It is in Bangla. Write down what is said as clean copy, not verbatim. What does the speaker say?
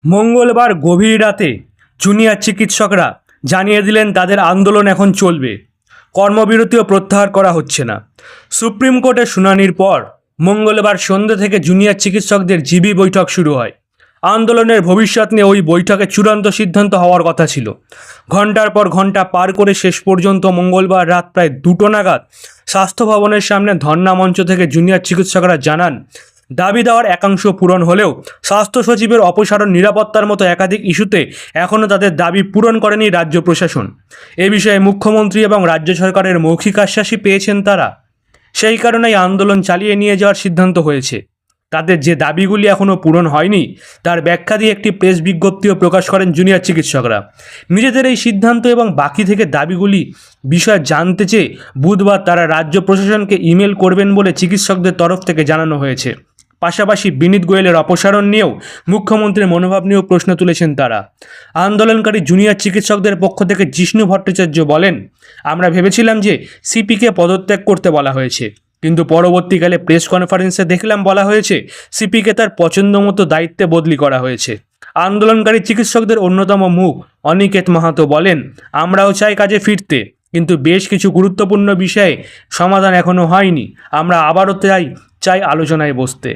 মঙ্গলবার গভীর রাতে জুনিয়র চিকিৎসকরা জানিয়ে দিলেন তাদের আন্দোলন এখন চলবে, কর্মবিরতিও প্রত্যাহার করা হচ্ছে না। সুপ্রিম কোর্টের শুনানির পর মঙ্গলবার সন্ধ্যে থেকে জুনিয়র চিকিৎসকদের জিবি বৈঠক শুরু হয়। আন্দোলনের ভবিষ্যৎ নিয়ে ওই বৈঠকে চূড়ান্ত সিদ্ধান্ত হওয়ার কথা ছিল। ঘন্টার পর ঘন্টা পার করে শেষ পর্যন্ত মঙ্গলবার রাত প্রায় 2টো নাগাদ স্বাস্থ্য ভবনের সামনে ধর্ণা মঞ্চ থেকে জুনিয়র চিকিৎসকরা জানান, দাবি দেওয়ার একাংশ পূরণ হলেও স্বাস্থ্য সচিবের অপসারণ, নিরাপত্তার মতো একাধিক ইস্যুতে এখনও তাদের দাবি পূরণ করেনি রাজ্য প্রশাসন। এ বিষয়ে মুখ্যমন্ত্রী এবং রাজ্য সরকারের মৌখিক আশ্বাসই পেয়েছেন তারা। সেই কারণেই আন্দোলন চালিয়ে নিয়ে যাওয়ার সিদ্ধান্ত হয়েছে। তাদের যে দাবিগুলি এখনও পূরণ হয়নি তার ব্যাখ্যা দিয়ে একটি প্রেস বিজ্ঞপ্তিও প্রকাশ করেন জুনিয়র চিকিৎসকরা। নিজেদের এই সিদ্ধান্ত এবং বাকি থেকে দাবিগুলি বিষয়ে জানতে চেয়ে বুধবার তারা রাজ্য প্রশাসনকে ইমেল করবেন বলে চিকিৎসকদের তরফ থেকে জানানো হয়েছে। পাশাপাশি বিনীত গোয়েলের অপসারণ নিয়েও মুখ্যমন্ত্রীর মনোভাব নিয়েও প্রশ্ন তুলেছেন তারা। আন্দোলনকারী জুনিয়র চিকিৎসকদের পক্ষ থেকে জিষ্ণু ভট্টাচার্য বলেন, আমরা ভেবেছিলাম যে সিপিকে পদত্যাগ করতে বলা হয়েছে, কিন্তু পরবর্তীকালে প্রেস কনফারেন্সে দেখলাম বলা হয়েছে সিপিকে তার পছন্দ মতো দায়িত্বে বদলি করা হয়েছে। আন্দোলনকারী চিকিৎসকদের অন্যতম মুখ অনিকেত মাহাতো বলেন, আমরাও চাই কাজে ফিরতে, কিন্তু বেশ কিছু গুরুত্বপূর্ণ বিষয়ে সমাধান এখনও হয়নি। আমরা আবারও চাই আলোচনায় বসতে।